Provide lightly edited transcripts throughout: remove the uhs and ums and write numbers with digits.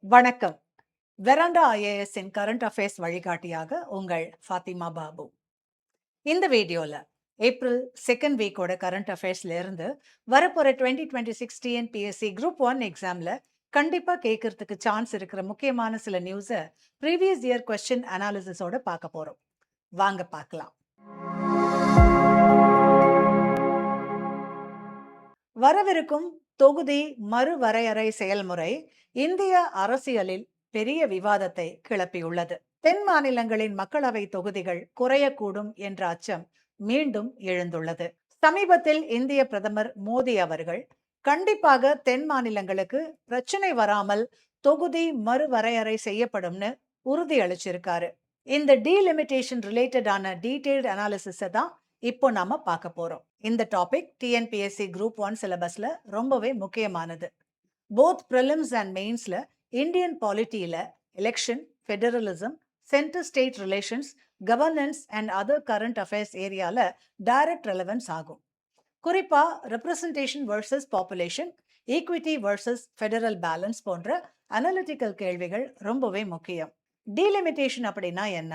வணக்கம். Veranda ஐஏஎஸ்ஸின் current affairs வழிகாட்டியாக உங்கள் ஃபாத்திமா பாபு. இந்த வீடியோல ஏப்ரல் செகண்ட் வீக்கோட கரண்ட் அஃபேர்ஸ்ல இருந்து வரப்போற 2026 டிஎன்பிஎஸ்சி குரூப் 1 எக்ஸாம்ல கண்டிப்பா கேட்கறதுக்கு சான்ஸ் இருக்கிற முக்கியமான சில நியூஸை ப்ரீவியஸ் இயர் கொஸ்டின் அனாலிசிஸோட பார்க்க போறோம். வாங்க பார்க்கலாம். வரவிருக்கும் தொகுதி மறுவரையறை செயல்முறை இந்திய அரசியலில் பெரிய விவாதத்தை கிளப்பியுள்ளது. தென் மாநிலங்களின் மக்களவை தொகுதிகள் குறையக்கூடும் என்ற அச்சம் மீண்டும் எழுந்துள்ளது. சமீபத்தில் இந்திய பிரதமர் மோடி அவர்கள் கண்டிப்பாக தென் மாநிலங்களுக்கு பிரச்சனை வராமல் தொகுதி மறுவரையறை செய்யப்படும்னு உறுதியளிச்சிருக்காரு. இந்த டீலிமிட்டேஷன் ரிலேட்டடான டீடைல்டு அனாலிசிஸை தான் இப்போ நாம பார்க்க போறோம். இந்த டாபிக் டிஎன்பிஎஸ்சி குரூப் 1 சிலபஸ்ல ரொம்பவே முக்கியமானது. போத் ப்ரிலிம்ஸ் அண்ட் மெயின்ஸ்ல இந்தியன் பாலிட்டியில election, federalism, centre state relations, governance and other current affairs ஏரியால டைரக்ட் ரெலவன்ஸ் ஆகும். குறிப்பா representation versus population, equity versus federal balance போன்ற அனலிட்டிக்கல் கேள்விகள் ரொம்பவே முக்கியம். டீலிமிட்டேஷன் அப்படின்னா என்ன?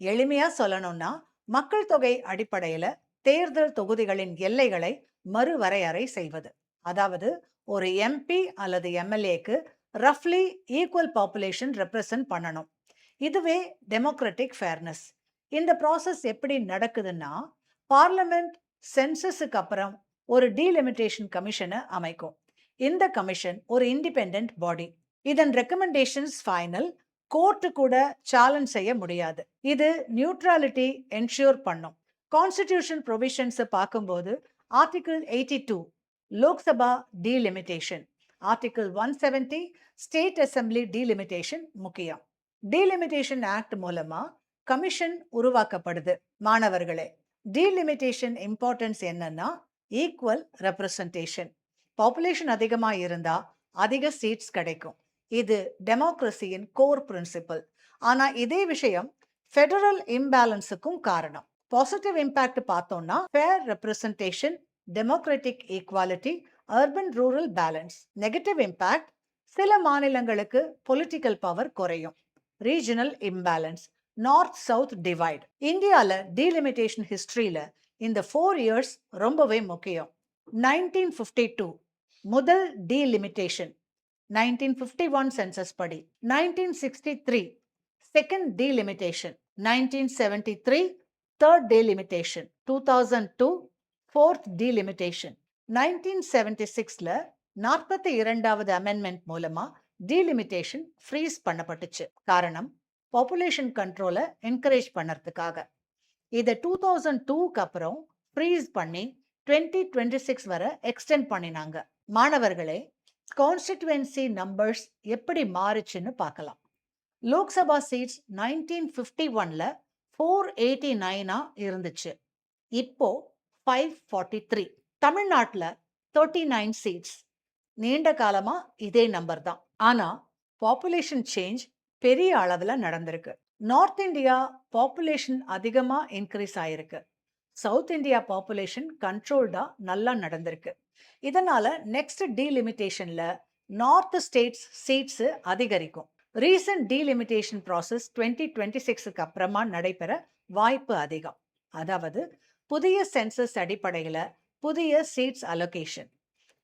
எளிமையா சொல்லணும்னா மக்கள் தொகை அடிப்படையில தேர்தல் தொகுதிகளின் எல்லைகளை மறுவரையறை செய்வது. அதாவது ஒரு எம்பி அல்லது எம்எல்ஏக்கு ரஃப்லி ஈக்குவல் பாப்புலேஷன் ரெப்ரசன்ட் பண்ணணும். இதுவே டெமோக்ராட்டிக் ஃபேர்னஸ். இந்த ப்ராசஸ் எப்படி நடக்குதுன்னா, பார்லிமெண்ட் சென்சஸுக்கு அப்புறம் ஒரு டீலிமிட்டேஷன் கமிஷனை அமைக்கும். இந்த கமிஷன் ஒரு இண்டிபெண்டன்ட் பாடி. இதன் ரெக்கமெண்டேஷன்ஸ் ஃபைனல். கோர்ட்டு கூட சேலஞ்ச் செய்ய முடியாது. இது நியூட்ரலிட்டி என்ஷூர் பண்ணும். கான்ஸ்டிடியூஷன் ப்ரொவிஷன்ஸை பார்க்கும்போது article 82 Lok Sabha delimitation, article 170 state assembly delimitation முக்கியம். டீலிமிட்டேஷன் ஆக்ட் மூலமா கமிஷன் உருவாக்கப்படுது. மாணவர்களே, டீலிமிட்டேஷன் இம்பார்ட்டன்ஸ் என்னன்னா ஈக்குவல் ரெப்ரசன்டேஷன். பாப்புலேஷன் அதிகமா இருந்தா அதிக சீட்ஸ் கிடைக்கும். இது டெமோக்ரஸியின் கோர் பிரின்சிபல். ஆனா இதே விஷயம் ஃபெடரல் இம்பேலன்ஸுக்கும் காரணம். பாசிட்டிவ் இம்பாக்ட் பார்த்தோம்னா fair representation, democratic equality, urban rural balance. Negative impact சில மாநிலங்களுக்கு பொலிட்டிக்கல் பவர் குறையும், regional imbalance, north south divide. இந்தியால டீலிமிட்டேஷன் ஹிஸ்டரியில இந்த 4 இயர்ஸ் ரொம்பவே முக்கியம். 1952 முதல் டீலிமிட்டேஷன், 1951 சென்சஸ் படி. 1963 second delimitation, 1973 third delimitation, 2002 fourth delimitation. 1976ல 42வது அமெண்ட்மெண்ட் மூலமா டீலிமிட்டேஷன் ஃப்ரீஸ் பண்ணப்பட்டுச்சு. காரணம் பாப்புலேஷன் கண்ட்ரோலை என்கரேஜ் பண்ணறதுக்காக. இதை 2002க்கு அப்புறம் ஃப்ரீஸ் பண்ணி 2026 வரை எக்ஸ்டெண்ட் பண்ணினாங்க. மாணவர்களே, கான்ஸ்டிடுவன்சி நம்பர்ஸ் எப்படி மாறுச்சுன்னு பார்க்கலாம். லோக்சபா சீட்ஸ் 1951ல 489 இருந்துச்சு. இப்போ 543. தமிழ்நாட்டில் 39 சீட்ஸ். நீண்ட காலமா இதே நம்பர் தான். ஆனா பாப்புலேஷன் சேஞ்ச் பெரிய அளவுல நடந்திருக்கு. நார்த் இந்தியா பாப்புலேஷன் அதிகமா இன்க்ரீஸ் ஆயிருக்கு. சவுத் இந்தியா பாப்புலேஷன் கண்ட்ரோல்டா நல்லா நடந்திருக்கு. இதனால நெக்ஸ்ட் டீலிமிட்டேஷன்ல நார்த் ஸ்டேட்ஸ் சீட்ஸ் அதிகரிக்கும். ரீசன்ட் டீலிமிட்டேஷன் ப்ராசஸ் 2026க்கு அப்புறமா நடைபெற வாய்ப்பு அதிகம். அதாவது புதிய சென்சஸ் அடிப்படையில புதிய சீட்ஸ் அலோகேஷன்.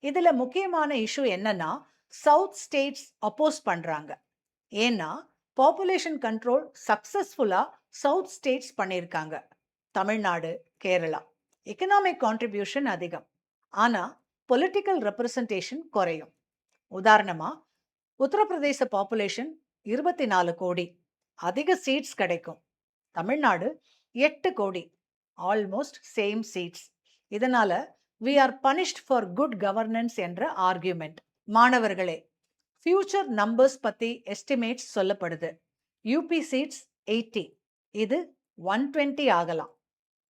இதுல முக்கியமான இஷ்யூ என்னன்னா சவுத் ஸ்டேட்ஸ் அப்போஸ் பண்றாங்க. ஏன்னா பாப்புலேஷன் கண்ட்ரோல் சக்சஸ்ஃபுல்லா சவுத் ஸ்டேட்ஸ் பண்ணியிருக்காங்க. தமிழ்நாடு, கேரளா. எக்கனாமிக் கான்ட்ரிபியூஷன் அதிகம், ஆனா பொலிட்டிக்கல் ரெப்ரசன்டேஷன் குறையும். உதாரணமா உத்தரப்பிரதேச பாப்புலேஷன் 24 கோடி, அதிக சீட்ஸ் கிடைக்கும். தமிழ்நாடு 8 கோடி, ஆல்மோஸ்ட் சேம் சீட்ஸ். இதனால we are punished for good governance என்ற ஆர்கியூமெண்ட். மாணவர்களே, ஃபியூச்சர் நம்பர்ஸ் பத்தி எஸ்டிமேட்ஸ் சொல்லப்படுது. யூபி சீட்ஸ் 80, இது 120 ஆகலாம்.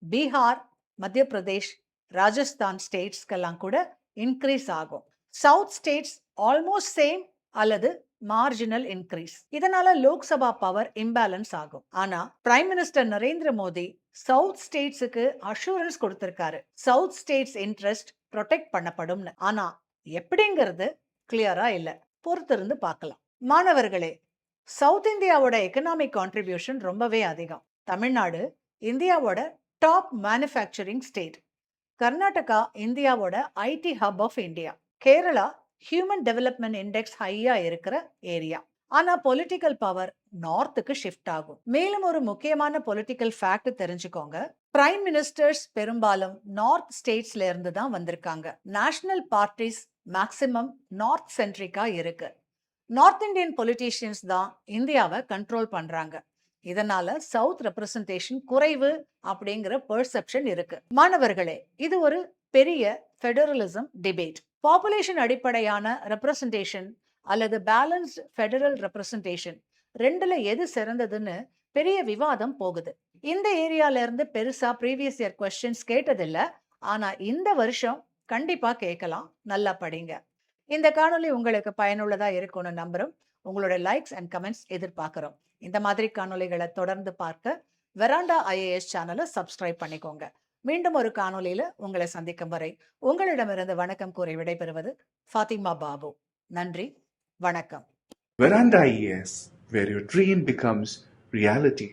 பீகார், மத்திய பிரதேஷ், ராஜஸ்தான் ஸ்டேட்ஸ்க்கெல்லாம் கூட இன்க்ரீஸ் ஆகும். சவுத் ஸ்டேட்ஸ் ஆல்மோஸ்ட் சேம் அல்லது மார்ஜினல் இன்க்ரீஸ். இதனால லோக்சபா பவர் இம்பேலன்ஸ் ஆகும். ஆனா prime minister Narendra Modi south ஸ்டேட்ஸுக்கு அஷூரன்ஸ் கொடுத்திருக்காரு, சவுத் ஸ்டேட்ஸ் இன்ட்ரெஸ்ட் ப்ரொடெக்ட் பண்ணப்படும்னு. ஆனா எப்படிங்கிறது கிளியரா இல்ல. பொறுத்திருந்து பார்க்கலாம். மாணவர்களே, சவுத் இந்தியாவோட எக்கனாமிக் கான்ட்ரிபியூஷன் ரொம்பவே அதிகம். தமிழ்நாடு இந்தியாவோட டாப் மேனுஃபேக்சரிங் ஸ்டேட். கர்நாடகா இந்தியாவோட IT hub of India. Kerala human development index ஹையா இருக்கிற ஏரியா. ஆனா பொலிட்டிக்கல் பவர் நார்த்துக்கு ஷிஃப்ட் ஆகும். மேலும் ஒரு முக்கியமான பொலிட்டிக்கல் ஃபேக்ட் தெரிஞ்சுக்கோங்க. பிரைம் மினிஸ்டர்ஸ் பெரும்பாலும் நார்த் ஸ்டேட்ஸ்ல இருந்து தான் வந்திருக்காங்க. நேஷனல் பார்ட்டிஸ் மேக்சிமம் நார்த் சென்ட்ரிக்கா இருக்கு. நார்த் இந்தியன் பொலிட்டீஷியன்ஸ் தான் இந்தியாவை கண்ட்ரோல் பண்றாங்க. இதனால சவுத் ரெப்ரசன்டேஷன் குறைவு அப்படிங்கிற பெர்செப்ஷன் இருக்கு. மாணவர்களே, இது ஒரு பெரிய ஃபெடரலிசம் டிபேட். பாப்புலேஷன் அடிப்படையான ரெப்ரசன்டேஷன் அல்லது பேலன்ஸ்ட் ஃபெடரல் ரெப்ரசன்டேஷன் ரெண்டுல எது சிறந்ததுன்னு பெரிய விவாதம் போகுது. இந்த ஏரியால இருந்து பெருசா ப்ரீவியஸ் இயர் கொஸ்டின்ஸ் கேட்டதில்ல. ஆனா இந்த வருஷம் கண்டிப்பா கேட்கலாம். நல்லா படிங்க. இந்த காணொளி உங்களுக்கு பயனுள்ளதா இருக்கும்னு நம்புறோம். உங்களோட லைக்ஸ் அண்ட் கமெண்ட்ஸ் எதிர்பார்க்கிறோம். இந்த மாதிரி காணொளிகளை தொடர்ந்து பார்க்க வெராண்டா ஐஏஎஸ் சேனலை சப்ஸ்கிரைப் பண்ணிக்கோங்க. மீண்டும் ஒரு காணொளியில உங்களை சந்திக்கும் வரை உங்களிடமிருந்து வணக்கம் கூறி விடைபெறுவது ஃபாத்திமா பாபு. நன்றி, வணக்கம். Veranda IAS, where your dream becomes reality.